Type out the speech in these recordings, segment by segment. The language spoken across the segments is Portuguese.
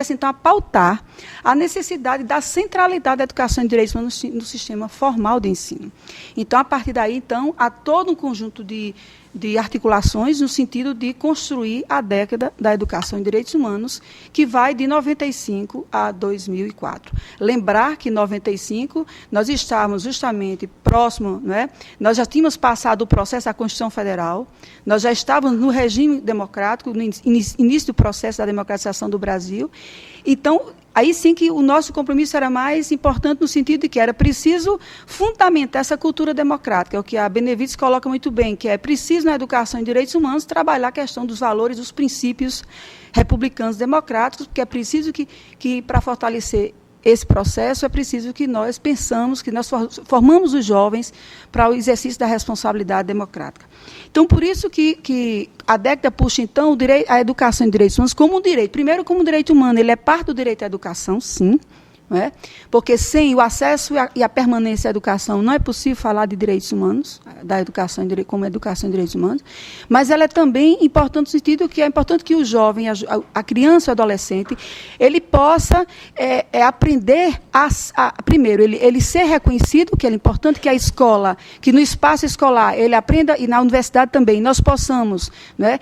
então, a pautar a necessidade da centralidade da educação em direitos humanos no sistema formal de ensino. Então, a partir daí, então, há todo um conjunto de articulações no sentido de construir a década da educação em direitos humanos, que vai de 95 a 2004. Lembrar que em 95 nós estávamos justamente próximo, não é? Nós já tínhamos passado o processo da Constituição Federal, nós já estávamos no regime democrático, no início do processo da democratização do Brasil. Então, aí sim que o nosso compromisso era mais importante no sentido de que era preciso fundamentar essa cultura democrática, o que a Benevides coloca muito bem, que é preciso, na educação em direitos humanos, trabalhar a questão dos valores, dos princípios republicanos democráticos, porque é preciso que para fortalecer esse processo, é preciso que nós pensamos, que nós formamos os jovens para o exercício da responsabilidade democrática. Então, por isso que a década puxa, então, a educação em direitos humanos como um direito. Primeiro, como um direito humano, ele é parte do direito à educação, sim, não é? Porque sem o acesso e a permanência à educação não é possível falar de direitos humanos, da educação como educação em direitos humanos, mas ela é também importante no sentido que é importante que o jovem, a criança, o adolescente, ele possa aprender primeiro, ele ser reconhecido, que é importante que a escola, que no espaço escolar ele aprenda, e na universidade também, nós possamos, né,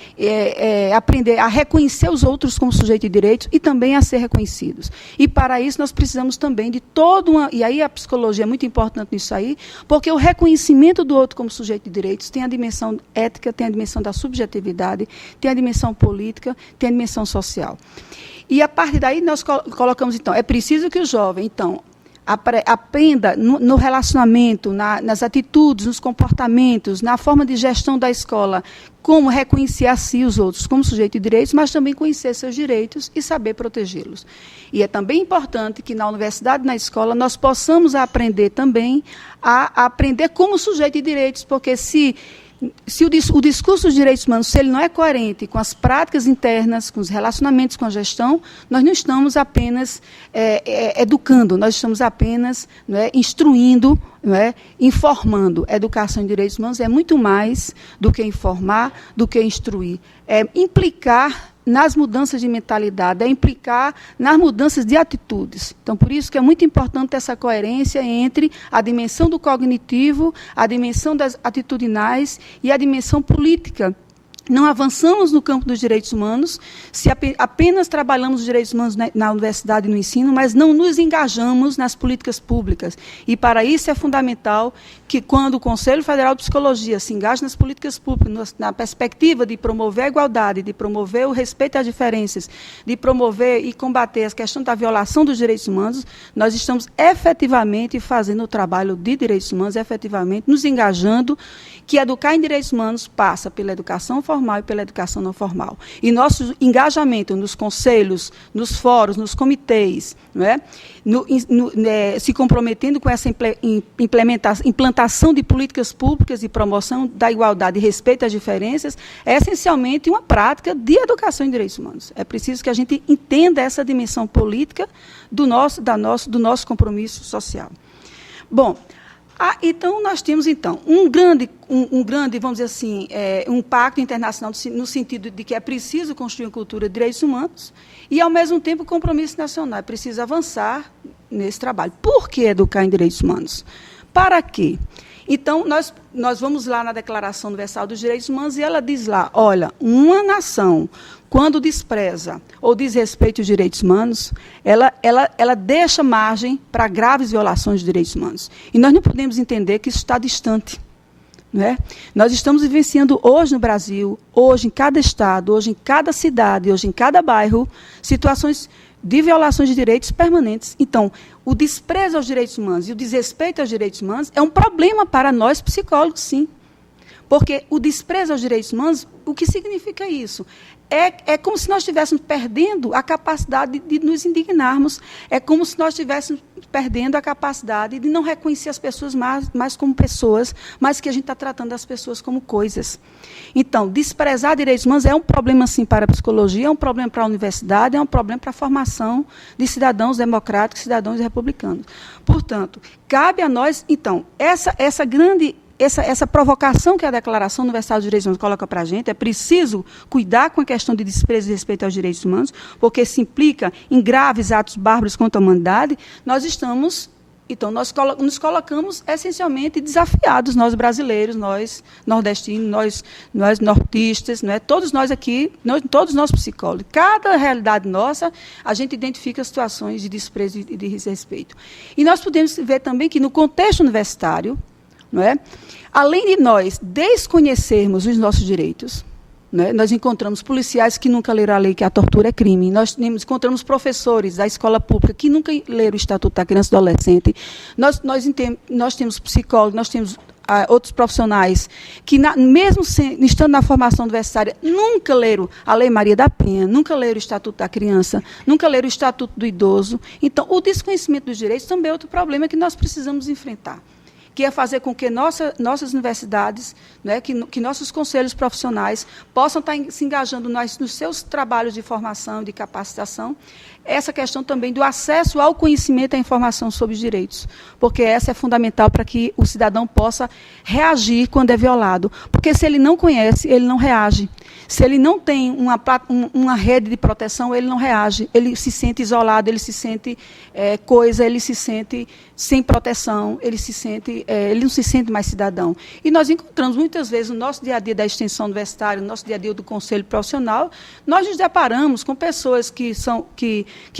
aprender a reconhecer os outros como sujeito de direitos e também a ser reconhecidos. E para isso nós precisamos também de toda uma... E aí a psicologia é muito importante nisso aí, porque o reconhecimento do outro como sujeito de direitos tem a dimensão ética, tem a dimensão da subjetividade, tem a dimensão política, tem a dimensão social. E a partir daí nós colocamos, então, é preciso que o jovem, então, aprenda no relacionamento, nas atitudes, nos comportamentos, na forma de gestão da escola, como reconhecer a si os outros como sujeito de direitos, mas também conhecer seus direitos e saber protegê-los. E é também importante que na universidade, na escola, nós possamos aprender também a aprender como sujeito de direitos, porque se o discurso dos direitos humanos, se ele não é coerente com as práticas internas, com os relacionamentos com a gestão, nós não estamos apenas educando, nós estamos apenas, não é, instruindo, não é, informando. A educação em direitos humanos é muito mais do que informar, do que instruir. É implicar nas mudanças de mentalidade, é implicar nas mudanças de atitudes. Então, por isso que é muito importante essa coerência entre a dimensão do cognitivo, a dimensão das atitudinais e a dimensão política. Não avançamos no campo dos direitos humanos se apenas trabalhamos os direitos humanos na universidade e no ensino, mas não nos engajamos nas políticas públicas. E, para isso, é fundamental que, quando o Conselho Federal de Psicologia se engaje nas políticas públicas, na perspectiva de promover a igualdade, de promover o respeito às diferenças, de promover e combater a questão da violação dos direitos humanos, nós estamos efetivamente fazendo o trabalho de direitos humanos, efetivamente nos engajando, que educar em direitos humanos passa pela educação formal e pela educação não formal. E nosso engajamento nos conselhos, nos fóruns, nos comitês, não é? Se comprometendo com essa implantação de políticas públicas de promoção da igualdade e respeito às diferenças, é essencialmente uma prática de educação em direitos humanos. É preciso que a gente entenda essa dimensão política do nosso compromisso social. Bom, então, nós temos, então, um grande, vamos dizer assim, um pacto internacional no sentido de que é preciso construir uma cultura de direitos humanos e, ao mesmo tempo, o compromisso nacional. É preciso avançar nesse trabalho. Por que educar em direitos humanos? Para quê? Então, nós vamos lá na Declaração Universal dos Direitos Humanos e ela diz lá, olha, uma nação, quando despreza ou desrespeita os direitos humanos, ela deixa margem para graves violações de direitos humanos. E nós não podemos entender que isso está distante. Não é? Nós estamos vivenciando hoje no Brasil, hoje em cada estado, hoje em cada cidade, hoje em cada bairro, situações de violações de direitos permanentes. Então, o desprezo aos direitos humanos e o desrespeito aos direitos humanos é um problema para nós psicólogos, sim. Porque o desprezo aos direitos humanos, o que significa isso? É como se nós estivéssemos perdendo a capacidade de nos indignarmos. É como se nós estivéssemos perdendo a capacidade de não reconhecer as pessoas mais como pessoas, mas que a gente está tratando as pessoas como coisas. Então, desprezar direitos humanos é um problema, sim, para a psicologia, é um problema para a universidade, é um problema para a formação de cidadãos democráticos, cidadãos republicanos. Portanto, cabe a nós, então, essa grande essa provocação que a Declaração Universal dos Direitos Humanos coloca para a gente, é preciso cuidar com a questão de desprezo e respeito aos direitos humanos, porque se implica em graves atos bárbaros contra a humanidade, então, nós nos colocamos essencialmente desafiados, nós brasileiros, nós nordestinos, nós nortistas, não é? Todos nós aqui, todos nós psicólogos. Cada realidade nossa, a gente identifica situações de desprezo e de desrespeito. E nós podemos ver também que, no contexto universitário, não é? Além de nós desconhecermos os nossos direitos, né? Nós encontramos policiais que nunca leram a lei que a tortura é crime. Nós encontramos professores da escola pública que nunca leram o Estatuto da Criança e do Adolescente. Nós temos psicólogos, nós temos outros profissionais que, mesmo estando na formação universitária, nunca leram a Lei Maria da Penha, nunca leram o Estatuto da Criança, nunca leram o Estatuto do Idoso. Então, o desconhecimento dos direitos também é outro problema que nós precisamos enfrentar, que é fazer com que nossas universidades, né, que nossos conselhos profissionais possam estar se engajando nos seus trabalhos de formação, de capacitação, essa questão também do acesso ao conhecimento e à informação sobre os direitos, porque essa é fundamental para que o cidadão possa reagir quando é violado, porque se ele não conhece, ele não reage. Se ele não tem uma rede de proteção, ele não reage, ele se sente isolado, ele se sente ele se sente sem proteção, ele não se sente mais cidadão. E nós encontramos muitas vezes no nosso dia a dia da extensão universitária, no nosso dia a dia do conselho profissional, nós nos deparamos com pessoas que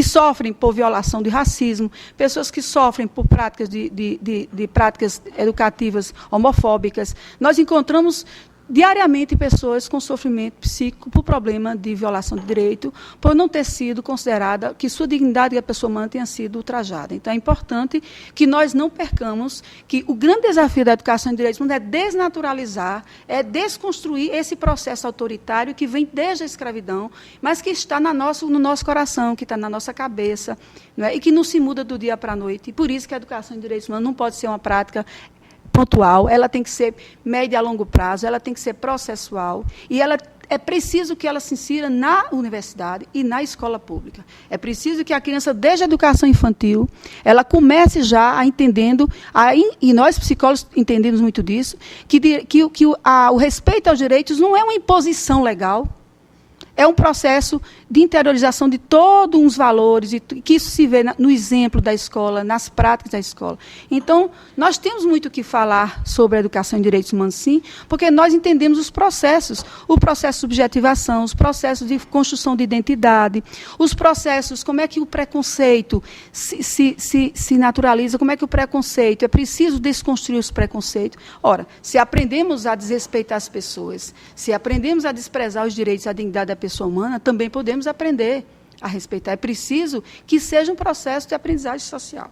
sofrem por violação de racismo, pessoas que sofrem por práticas de práticas educativas homofóbicas. Nós encontramos diariamente pessoas com sofrimento psíquico por problema de violação de direito, por não ter sido considerada que sua dignidade e a pessoa humana tenha sido ultrajada. Então, é importante que nós não percamos que o grande desafio da educação de direitos humanos é desnaturalizar, é desconstruir esse processo autoritário que vem desde a escravidão, mas que está no nosso coração, que está na nossa cabeça, não é? E que não se muda do dia para a noite. E por isso que a educação de direitos humanos não pode ser uma prática pontual, ela tem que ser média a longo prazo, ela tem que ser processual, e é preciso que ela se insira na universidade e na escola pública. É preciso que a criança, desde a educação infantil, ela comece já a entendendo, e nós psicólogos entendemos muito disso, que o respeito aos direitos não é uma imposição legal, é um processo de interiorização de todos os valores, e que isso se vê no exemplo da escola, nas práticas da escola. Então, nós temos muito o que falar sobre a educação em direitos humanos, sim, porque nós entendemos os processos, o processo de subjetivação, os processos de construção de identidade, os processos, como é que o preconceito se naturaliza, como é que o preconceito, é preciso desconstruir os preconceitos. Ora, se aprendemos a desrespeitar as pessoas, se aprendemos a desprezar os direitos e a dignidade da pessoa humana, também podemos aprender a respeitar. É preciso que seja um processo de aprendizagem social.